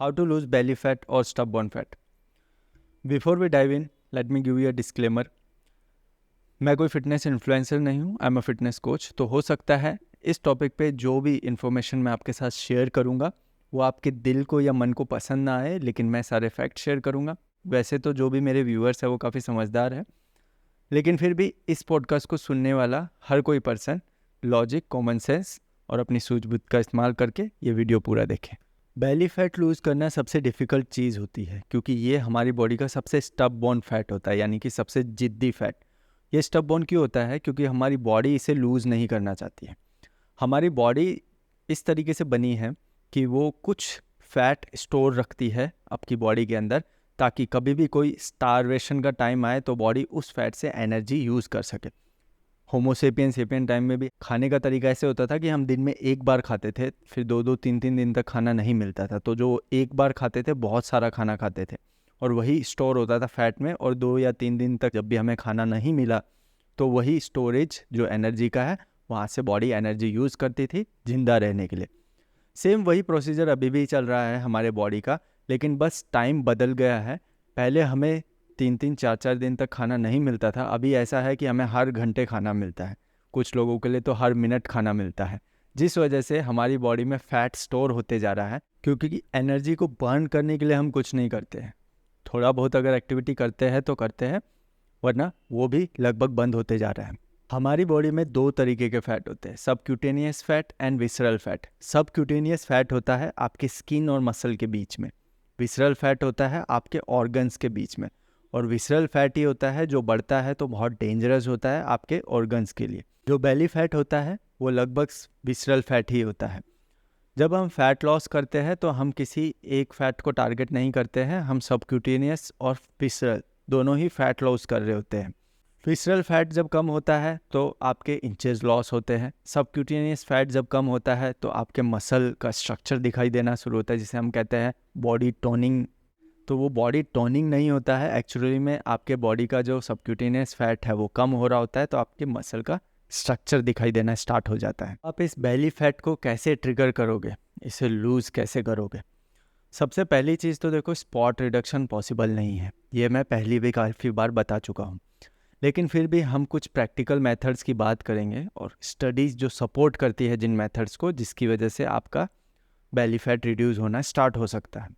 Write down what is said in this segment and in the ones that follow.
How to lose belly fat or stubborn fat. Before we dive in, let me give you a disclaimer. मैं कोई fitness influencer नहीं हूँ, I am a fitness coach. तो हो सकता है इस टॉपिक पे जो भी इन्फॉर्मेशन मैं आपके साथ शेयर करूँगा वो आपके दिल को या मन को पसंद ना आए, लेकिन मैं सारे फैक्ट शेयर करूँगा। वैसे तो जो भी मेरे व्यूअर्स है वो काफ़ी समझदार है, लेकिन फिर भी इस पॉडकास्ट को सुनने वाला हर कोई पर्सन लॉजिक, कॉमन सेंस और अपनी सूझबूझ का इस्तेमाल करके ये वीडियो पूरा देखें। बेली फैट लूज़ करना सबसे डिफ़िकल्ट चीज़ होती है, क्योंकि ये हमारी बॉडी का सबसे स्टब बोन फैट होता है, यानी कि सबसे जिद्दी फैट। ये स्टब बोन क्यों होता है? क्योंकि हमारी बॉडी इसे लूज़ नहीं करना चाहती है। हमारी बॉडी इस तरीके से बनी है कि वो कुछ फैट स्टोर रखती है आपकी बॉडी के अंदर, ताकि कभी भी कोई स्टारवेशन का टाइम आए तो बॉडी उस फैट से एनर्जी यूज़ कर सके। होमोसेपियन टाइम में भी खाने का तरीका ऐसे होता था कि हम दिन में एक बार खाते थे, फिर 2-3 दिन तक खाना नहीं मिलता था। तो जो एक बार खाते थे बहुत सारा खाना खाते थे और वही स्टोर होता था फैट में, और 2 या 3 दिन तक जब भी हमें खाना नहीं मिला तो वही स्टोरेज जो एनर्जी का है वहाँ से बॉडी एनर्जी यूज़ करती थी जिंदा रहने के लिए। सेम वही प्रोसीजर अभी भी चल रहा है हमारे बॉडी का, लेकिन बस टाइम बदल गया है। पहले हमें 3-4 दिन तक खाना नहीं मिलता था, अभी ऐसा है कि हमें हर घंटे खाना मिलता है। कुछ लोगों के लिए तो हर मिनट खाना मिलता है, जिस वजह से हमारी बॉडी में फैट स्टोर होते जा रहा है। क्योंकि एनर्जी को बर्न करने के लिए हम कुछ नहीं करते हैं, थोड़ा बहुत अगर एक्टिविटी करते हैं तो करते हैं, वरना वो भी लगभग बंद होते जा रहा है। हमारी बॉडी में 2 तरीके के फैट होते हैं, subcutaneous fat and visceral fat. Subcutaneous fat होता है आपके स्किन और मसल के बीच में, विसरल फैट होता है आपके ऑर्गन्स के बीच में, और विसरल फैट ही होता है जो बढ़ता है तो बहुत डेंजरस होता है आपके ऑर्गन्स के लिए। जो बेली फैट होता है वो लगभग विसरल फैट ही होता है। जब हम फैट लॉस करते हैं तो हम किसी एक फैट को टारगेट नहीं करते हैं, हम सबक्यूटेनियस और विसरल दोनों ही फैट लॉस कर रहे होते हैं। विसरल फैट जब कम होता है तो आपके इंचेस लॉस होते हैं, सबक्यूटेनियस फैट जब कम होता है तो आपके मसल का स्ट्रक्चर दिखाई देना शुरू होता है, जिसे हम कहते हैं बॉडी टोनिंग। तो वो बॉडी टोनिंग नहीं होता है, एक्चुअली में आपके बॉडी का जो सबक्यूटेनियस फैट है वो कम हो रहा होता है, तो आपके मसल का स्ट्रक्चर दिखाई देना स्टार्ट हो जाता है। आप इस बेली फैट को कैसे ट्रिगर करोगे, इसे लूज़ कैसे करोगे? सबसे पहली चीज़ तो देखो, स्पॉट रिडक्शन पॉसिबल नहीं है, ये मैं पहली भी काफ़ी बार बता चुका हूँ। लेकिन फिर भी हम कुछ प्रैक्टिकल मेथड्स की बात करेंगे और स्टडीज़ जो सपोर्ट करती है जिन मेथड्स को, जिसकी वजह से आपका बेली फैट रिड्यूस होना स्टार्ट हो सकता है।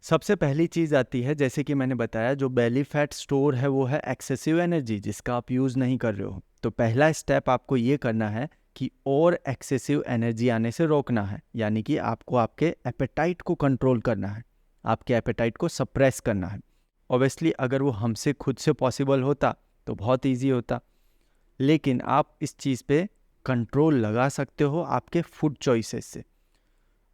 सबसे पहली चीज़ आती है, जैसे कि मैंने बताया, जो बेली फैट स्टोर है वो है एक्सेसिव एनर्जी, जिसका आप यूज़ नहीं कर रहे हो। तो पहला स्टेप आपको ये करना है कि और एक्सेसिव एनर्जी आने से रोकना है, यानी कि आपको आपके एपेटाइट को कंट्रोल करना है, आपके एपेटाइट को सप्रेस करना है। ऑब्वियसली अगर वो हमसे खुद से पॉसिबल होता तो बहुत इजी होता, लेकिन आप इस चीज़ पे कंट्रोल लगा सकते हो आपके फूड चॉइसेस से।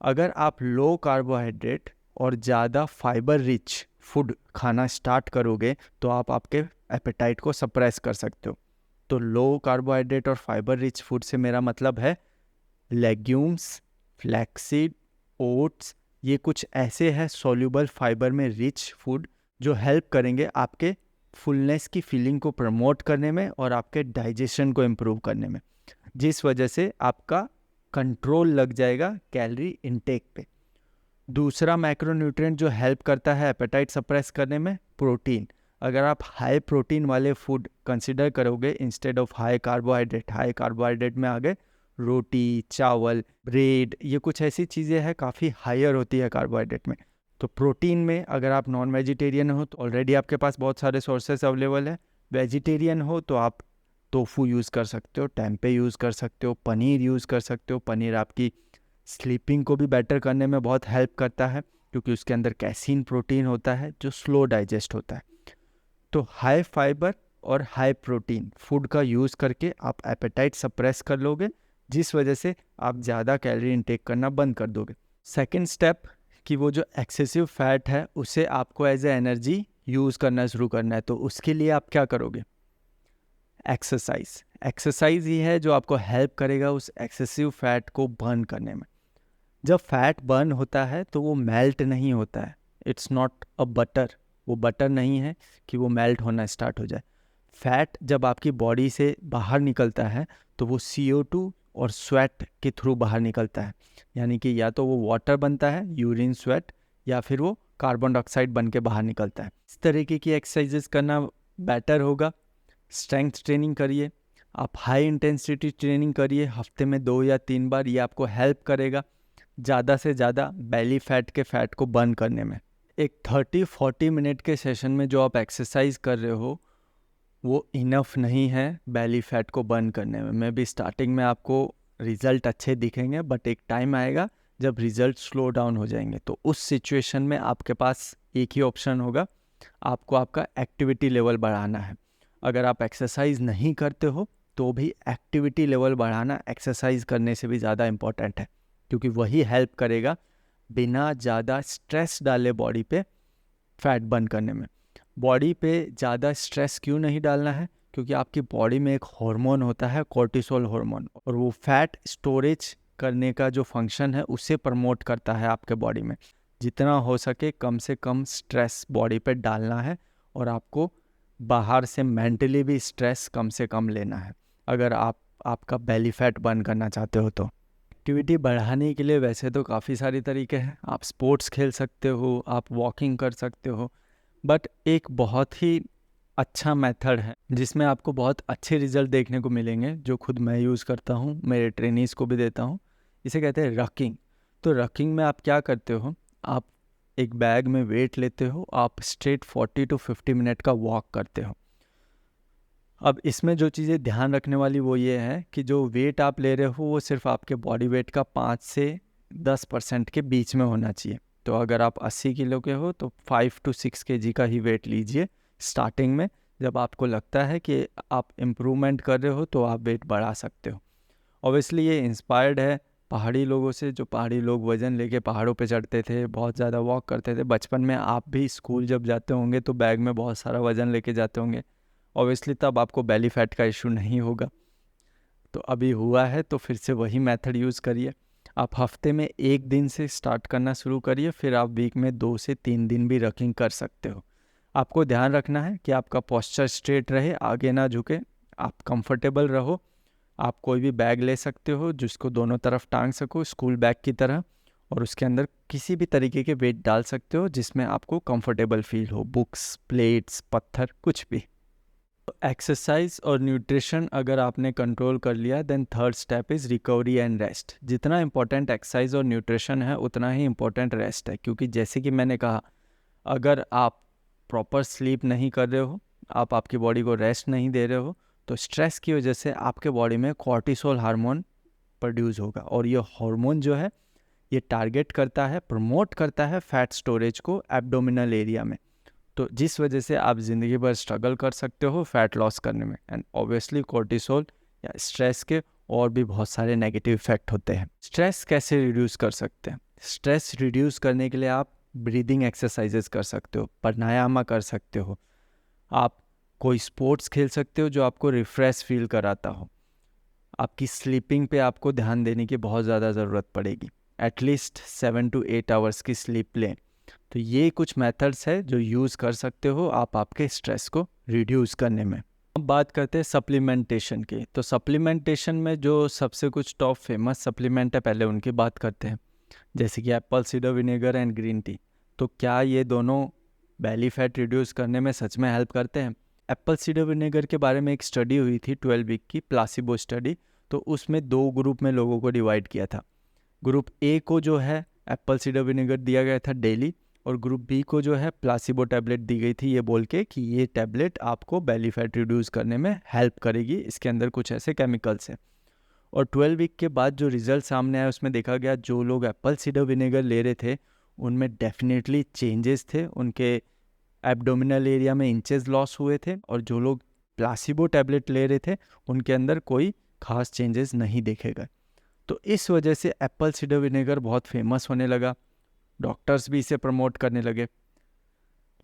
अगर आप लो कार्बोहाइड्रेट और ज़्यादा फाइबर रिच फूड खाना स्टार्ट करोगे तो आप आपके एपेटाइट को सप्रेस कर सकते हो। तो लो कार्बोहाइड्रेट और फाइबर रिच फूड से मेरा मतलब है लेग्यूम्स, फ्लैक्सीड, ओट्स। ये कुछ ऐसे हैं सॉल्युबल फाइबर में रिच फूड जो हेल्प करेंगे आपके फुलनेस की फीलिंग को प्रमोट करने में और आपके डाइजेशन को इम्प्रूव करने में, जिस वजह से आपका कंट्रोल लग जाएगा कैलोरी इनटेक पे। दूसरा मैक्रोन्यूट्रिएंट जो हेल्प करता है एपेटाइट सप्रेस करने में, प्रोटीन। अगर आप हाई प्रोटीन वाले फूड कंसिडर करोगे इंस्टेड ऑफ हाई कार्बोहाइड्रेट में आ गए रोटी, चावल, ब्रेड, ये कुछ ऐसी चीज़ें हैं काफ़ी हायर होती है कार्बोहाइड्रेट में। तो प्रोटीन में अगर आप नॉन वेजिटेरियन हो तो ऑलरेडी आपके पास बहुत सारे सोर्सेस अवेलेबल है। वेजिटेरियन हो तो आप टोफू यूज़ कर सकते हो, टेम्पे यूज़ कर सकते हो, पनीर यूज़ कर सकते हो। पनीर आपकी स्लीपिंग को भी बेटर करने में बहुत हेल्प करता है, क्योंकि उसके अंदर कैसीन प्रोटीन होता है जो स्लो डाइजेस्ट होता है। तो हाई फाइबर और हाई प्रोटीन फूड का यूज़ करके आप एपेटाइट सप्रेस कर लोगे, जिस वजह से आप ज़्यादा कैलोरी इनटेक करना बंद कर दोगे। सेकेंड स्टेप कि वो जो एक्सेसिव फैट है उसे आपको एज ए एनर्जी यूज़ करना शुरू करना है। तो उसके लिए आप क्या करोगे? एक्सरसाइज ही है जो आपको हेल्प करेगा उस एक्सेसिव फैट को बर्न करने में। जब फैट बर्न होता है तो वो मेल्ट नहीं होता है, इट्स नॉट अ बटर। वो बटर नहीं है कि वो मेल्ट होना स्टार्ट हो जाए। फैट जब आपकी बॉडी से बाहर निकलता है तो वो CO2 और स्वेट के थ्रू बाहर निकलता है, यानी कि या तो वो वाटर बनता है, यूरिन, स्वेट, या फिर वो कार्बन डाइऑक्साइड बन के बाहर निकलता है। इस तरीके की एक्सरसाइजेस करना बेटर होगा। स्ट्रेंथ ट्रेनिंग करिए, आप हाई इंटेंसिटी ट्रेनिंग करिए हफ्ते में 2 या 3 बार। ये आपको हेल्प करेगा ज़्यादा से ज़्यादा बेली फैट के फैट को बर्न करने में। एक 30-40 मिनट के सेशन में जो आप एक्सरसाइज कर रहे हो वो इनफ नहीं है बेली फैट को बर्न करने में। मे बी स्टार्टिंग में आपको रिजल्ट अच्छे दिखेंगे, बट एक टाइम आएगा जब रिजल्ट स्लो डाउन हो जाएंगे। तो उस सिचुएशन में आपके पास एक ही ऑप्शन होगा, आपको आपका एक्टिविटी लेवल बढ़ाना है। अगर आप एक्सरसाइज नहीं करते हो तो भी एक्टिविटी लेवल बढ़ाना एक्सरसाइज करने से भी ज़्यादा इम्पॉर्टेंट है, क्योंकि वही हेल्प करेगा बिना ज़्यादा स्ट्रेस डाले बॉडी पे फैट बर्न करने में। बॉडी पे ज़्यादा स्ट्रेस क्यों नहीं डालना है? क्योंकि आपकी बॉडी में एक हार्मोन होता है, कोर्टिसोल हार्मोन, और वो फैट स्टोरेज करने का जो फंक्शन है उसे प्रमोट करता है आपके बॉडी में। जितना हो सके कम से कम स्ट्रेस बॉडी पे डालना है, और आपको बाहर से मेंटली भी स्ट्रेस कम से कम लेना है अगर आप आपका बेली फैट बर्न करना चाहते हो। तो एक्टिविटी बढ़ाने के लिए वैसे तो काफ़ी सारे तरीके हैं। आप स्पोर्ट्स खेल सकते हो, आप वॉकिंग कर सकते हो, बट एक बहुत ही अच्छा मेथड है जिसमें आपको बहुत अच्छे रिजल्ट देखने को मिलेंगे, जो खुद मैं यूज़ करता हूँ, मेरे ट्रेनीज़ को भी देता हूँ। इसे कहते हैं रकिंग। तो रकिंग में आप क्या करते हो, आप एक बैग में वेट लेते हो, आप स्ट्रेट 40 to 50 मिनट का वॉक करते हो। अब इसमें जो चीज़ें ध्यान रखने वाली वो ये है कि जो वेट आप ले रहे हो वो सिर्फ आपके बॉडी वेट का 5 से 10% के बीच में होना चाहिए। तो अगर आप 80 किलो के हो तो 5 to 6 kg का ही वेट लीजिए स्टार्टिंग में। जब आपको लगता है कि आप इम्प्रूवमेंट कर रहे हो तो आप वेट बढ़ा सकते हो। ऑब्वियसली ये इंस्पायर्ड है पहाड़ी लोगों से, जो पहाड़ी लोग वज़न लेके पहाड़ों पे चढ़ते थे, बहुत ज़्यादा वॉक करते थे। बचपन में आप भी स्कूल जब जाते होंगे तो बैग में बहुत सारा वज़न लेके जाते होंगे। ऑब्वियसली तब आपको बेली फैट का इशू नहीं होगा, तो अभी हुआ है तो फिर से वही मेथड यूज़ करिए। आप हफ्ते में 1 दिन से स्टार्ट करना शुरू करिए, फिर आप वीक में 2 से 3 दिन भी रकिंग कर सकते हो। आपको ध्यान रखना है कि आपका पोस्चर स्ट्रेट रहे, आगे ना झुके, आप कंफर्टेबल रहो। आप कोई भी बैग ले सकते हो जिसको दोनों तरफ टांग सको स्कूल बैग की तरह, और उसके अंदर किसी भी तरीके के वेट डाल सकते हो जिसमें आपको कंफर्टेबल फील हो, बुक्स, प्लेट्स, पत्थर, कुछ भी। एक्सरसाइज और न्यूट्रिशन अगर आपने कंट्रोल कर लिया, then third step is recovery and rest. जितना इम्पोर्टेंट एक्सरसाइज और न्यूट्रिशन है उतना ही इम्पोर्टेंट रेस्ट है, क्योंकि जैसे कि मैंने कहा, अगर आप प्रॉपर स्लीप नहीं कर रहे हो, आप आपकी बॉडी को रेस्ट नहीं दे रहे हो, तो स्ट्रेस की वजह से आपके बॉडी में कॉर्टिसोल हार्मोन प्रोड्यूस होगा, और ये हार्मोन जो है ये टारगेट करता है, प्रमोट करता है फैट स्टोरेज को एब्डोमिनल एरिया में। तो जिस वजह से आप ज़िंदगी भर स्ट्रगल कर सकते हो फैट लॉस करने में। एंड ऑब्वियसली कॉर्टिसोल या स्ट्रेस के और भी बहुत सारे नेगेटिव इफेक्ट होते हैं। स्ट्रेस कैसे रिड्यूस कर सकते हैं? स्ट्रेस रिड्यूस करने के लिए आप ब्रीदिंग एक्सरसाइजेस कर सकते हो, प्राणायाम कर सकते हो, आप कोई स्पोर्ट्स खेल सकते हो जो आपको रिफ्रेश फील कराता हो। आपकी स्लीपिंग पे आपको ध्यान देने की बहुत ज़्यादा ज़रूरत पड़ेगी। एटलीस्ट 7 to 8 आवर्स की स्लीप लें। तो ये कुछ मेथड्स है जो यूज़ कर सकते हो आप आपके स्ट्रेस को रिड्यूस करने में। अब बात करते हैं सप्लीमेंटेशन की। तो सप्लीमेंटेशन में जो सबसे कुछ टॉप फेमस सप्लीमेंट है, पहले उनकी बात करते हैं, जैसे कि Apple cedar vinegar and green tea. तो क्या ये दोनों बेली फैट रिड्यूस करने में सच में हेल्प करते हैं? एप्पल सीडर विनेगर के बारे में एक स्टडी हुई थी 12 वीक की प्लासिबो स्टडी। तो उसमें 2 ग्रुप में लोगों को डिवाइड किया था। ग्रुप ए को जो है एप्पल सीडर विनेगर दिया गया था डेली, और ग्रुप बी को जो है प्लासिबो टैबलेट दी गई थी, ये बोल के कि ये टैबलेट आपको बेली फैट रिड्यूस करने में हेल्प करेगी, इसके अंदर कुछ ऐसे केमिकल्स हैं। और 12 वीक के बाद जो रिजल्ट सामने आया उसमें देखा गया जो लोग एप्पल सीडर विनेगर ले रहे थे उनमें डेफिनेटली चेंजेस थे, उनके एब्डोमिनल एरिया में इंचेस लॉस हुए थे, और जो लोग प्लासिबो टैबलेट ले रहे थे उनके अंदर कोई खास चेंजेस नहीं देखे गए। तो इस वजह से एप्पल सीडर विनेगर बहुत फेमस होने लगा, डॉक्टर्स भी इसे प्रमोट करने लगे।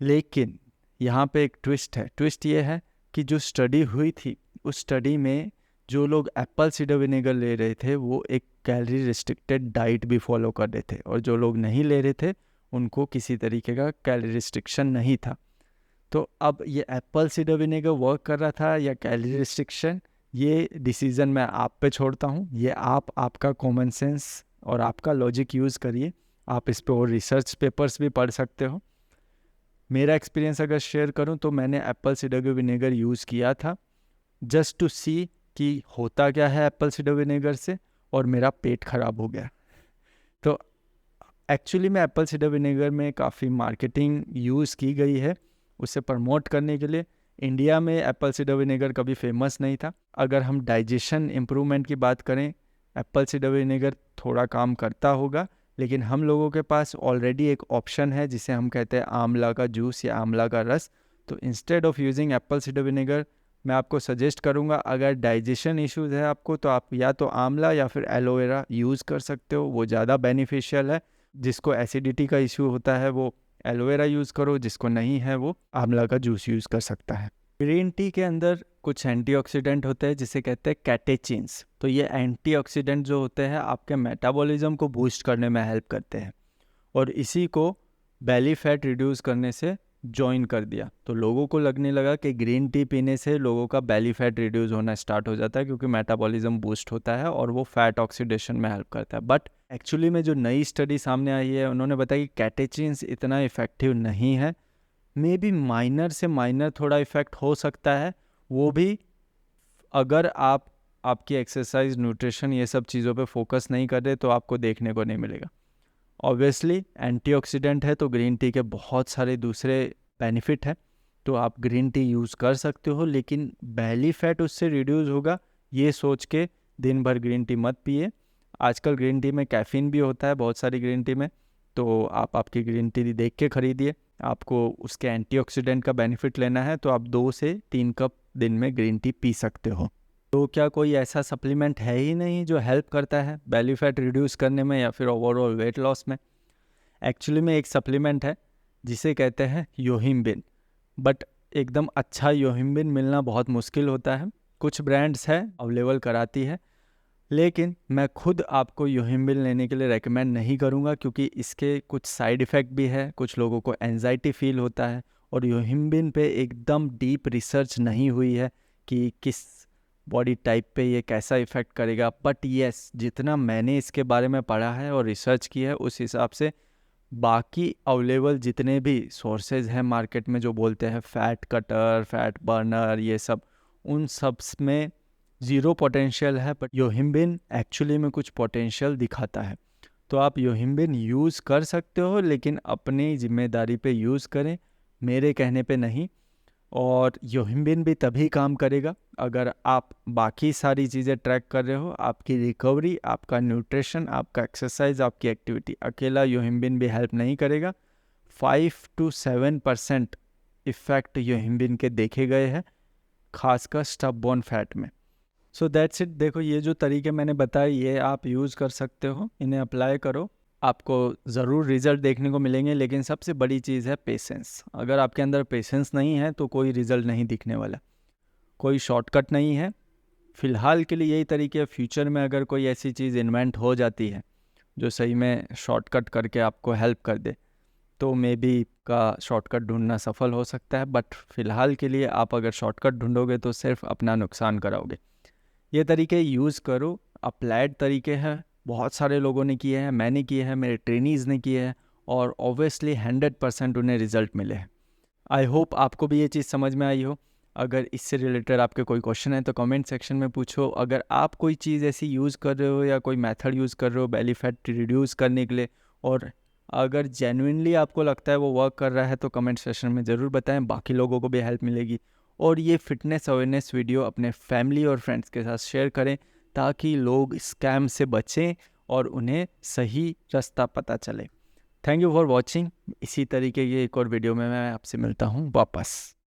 लेकिन यहाँ पे एक ट्विस्ट है। ट्विस्ट ये है कि जो स्टडी हुई थी उस स्टडी में जो लोग एप्पल सीडर विनेगर ले रहे थे वो एक कैलोरी रिस्ट्रिक्टेड डाइट भी फॉलो कर रहे थे, और जो लोग नहीं ले रहे थे उनको किसी तरीके का कैलोरी रिस्ट्रिक्शन नहीं था। तो अब ये एप्पल सीडर विनेगर वर्क कर रहा था या कैलोरी रिस्ट्रिक्शन, ये डिसीज़न मैं आप पे छोड़ता हूँ। ये आपका कॉमन सेंस और आपका लॉजिक यूज़ करिए। आप इस पे और रिसर्च पेपर्स भी पढ़ सकते हो। मेरा एक्सपीरियंस अगर शेयर करूँ तो मैंने एप्पल सीडर विनेगर यूज़ किया था जस्ट टू सी कि होता क्या है एप्पल सीडर विनेगर से, और मेरा पेट ख़राब हो गया। तो एक्चुअली में एप्पल सीडर विनेगर में काफ़ी मार्केटिंग यूज़ की गई है उसे प्रमोट करने के लिए। इंडिया में एप्पल सीडर विनेगर कभी फेमस नहीं था। अगर हम डाइजेशन इम्प्रूवमेंट की बात करें, एप्पल सीडर विनेगर थोड़ा काम करता होगा, लेकिन हम लोगों के पास ऑलरेडी एक ऑप्शन है जिसे हम कहते हैं आंवला का जूस या आंवला का रस। तो instead of using Apple cedar vinegar मैं आपको सजेस्ट करूंगा, अगर डाइजेशन इश्यूज है आपको तो आप या तो आंवला या फिर एलोवेरा यूज़ कर सकते हो, वो ज़्यादा बेनिफिशियल है। जिसको एसिडिटी का इशू होता है वो एलोवेरा यूज़ करो, जिसको नहीं है वो आंवला का जूस यूज़ कर सकता है। ग्रीन टी के अंदर कुछ एंटीऑक्सीडेंट होते हैं जिसे कहते हैं कैटेचिन्स। तो ये एंटीऑक्सीडेंट जो होते हैं आपके मेटाबॉलिज्म को बूस्ट करने में हेल्प करते हैं, और इसी को बेली फैट रिड्यूस करने से ज्वाइन कर दिया। तो लोगों को लगने लगा कि ग्रीन टी पीने से लोगों का बेली फैट रिड्यूस होना स्टार्ट हो जाता है, क्योंकि मेटाबॉलिज्म बूस्ट होता है और वो फैट ऑक्सीडेशन में हेल्प करता है। बट एक्चुअली में जो नई स्टडी सामने आई है उन्होंने बताया कि कैटेचिन्स इतना इफेक्टिव नहीं है। मे बी माइनर से माइनर थोड़ा इफेक्ट हो सकता है, वो भी अगर आप आपकी एक्सरसाइज, न्यूट्रिशन, ये सब चीज़ों पे फोकस नहीं कर रहे तो आपको देखने को नहीं मिलेगा। ऑब्वियसली एंटीऑक्सीडेंट है तो ग्रीन टी के बहुत सारे दूसरे बेनिफिट हैं, तो आप ग्रीन टी यूज़ कर सकते हो, लेकिन बेली फैट उससे रिड्यूस होगा ये सोच के दिन भर ग्रीन टी मत पिए। आजकल ग्रीन टी में कैफ़ीन भी होता है बहुत सारी ग्रीन टी में, तो आप आपकी ग्रीन टी देख के ख़रीदिए। आपको उसके एंटीऑक्सीडेंट का बेनिफिट लेना है तो आप 2 से 3 कप दिन में ग्रीन टी पी सकते हो। तो क्या कोई ऐसा सप्लीमेंट है ही नहीं जो हेल्प करता है बेली फैट रिड्यूस करने में या फिर ओवरऑल वेट लॉस में? एक्चुअली में एक सप्लीमेंट है जिसे कहते हैं योहिम्बिन, बट एकदम अच्छा योहिम्बिन मिलना बहुत मुश्किल होता है। कुछ ब्रांड्स है अवेलेबल कराती है, लेकिन मैं खुद आपको योहिम्बिन लेने के लिए रेकमेंड नहीं करूँगा, क्योंकि इसके कुछ साइड इफ़ेक्ट भी है। कुछ लोगों को एंजाइटी फील होता है, और योहिम्बिन पे एकदम डीप रिसर्च नहीं हुई है कि किस बॉडी टाइप पे ये कैसा इफ़ेक्ट करेगा। बट येस, जितना मैंने इसके बारे में पढ़ा है और रिसर्च की है उस हिसाब से बाकी अवेलेबल जितने भी सोर्सेज हैं मार्केट में जो बोलते हैं फैट कटर, फैट बर्नर, ये सब, उन सब में ज़ीरो पोटेंशियल है। बट योहिम्बिन एक्चुअली में कुछ पोटेंशियल दिखाता है। तो आप योहिम्बिन यूज़ कर सकते हो, लेकिन अपनी जिम्मेदारी पे यूज़ करें, मेरे कहने पे नहीं। और योहिम्बिन भी तभी काम करेगा अगर आप बाकी सारी चीज़ें ट्रैक कर रहे हो, आपकी रिकवरी, आपका न्यूट्रिशन, आपका एक्सरसाइज, आपकी एक्टिविटी। अकेला योहिम्बिन भी हेल्प नहीं करेगा। 5 to 7% इफ़ेक्ट योहिम्बिन के देखे गए हैं, खासकर स्टबबोर्न फैट में। So that's it. देखो, ये जो तरीके मैंने बताए ये आप यूज़ कर सकते हो, इन्हें अप्लाई करो, आपको ज़रूर रिज़ल्ट देखने को मिलेंगे। लेकिन सबसे बड़ी चीज़ है पेशेंस। अगर आपके अंदर पेशेंस नहीं है तो कोई रिज़ल्ट नहीं दिखने वाला। कोई शॉर्टकट नहीं है। फ़िलहाल के लिए यही तरीके हैं। फ्यूचर में अगर कोई ऐसी चीज़ इन्वेंट हो जाती है जो सही में शॉर्टकट करके आपको हेल्प कर दे, तो मे बी का शॉर्टकट ढूंढना सफल हो सकता है। बट फ़िलहाल के लिए आप अगर शॉर्टकट ढूंढोगे तो सिर्फ अपना नुकसान कराओगे। ये तरीके यूज़ करो, अप्लाइड तरीके हैं, बहुत सारे लोगों ने किए हैं, मैंने किए हैं, मेरे ट्रेनीज़ ने किए हैं, और ऑब्वियसली 100% उन्हें रिज़ल्ट मिले हैं। आई होप आपको भी ये चीज़ समझ में आई हो। अगर इससे रिलेटेड आपके कोई क्वेश्चन है तो कमेंट सेक्शन में पूछो। अगर आप कोई चीज़ ऐसी यूज़ कर रहे हो या कोई मेथड यूज़ कर रहे हो बेली फैट रिड्यूस करने के लिए, और अगर जेन्युइनली आपको लगता है वो वर्क कर रहा है, तो कमेंट सेक्शन में ज़रूर बताएं, बाकी लोगों को भी हेल्प मिलेगी। और ये फिटनेस अवेयरनेस वीडियो अपने फैमिली और फ्रेंड्स के साथ शेयर करें, ताकि लोग स्कैम से बचें और उन्हें सही रास्ता पता चले। Thank you for watching. इसी तरीके की एक और वीडियो में मैं आपसे मिलता हूँ वापस।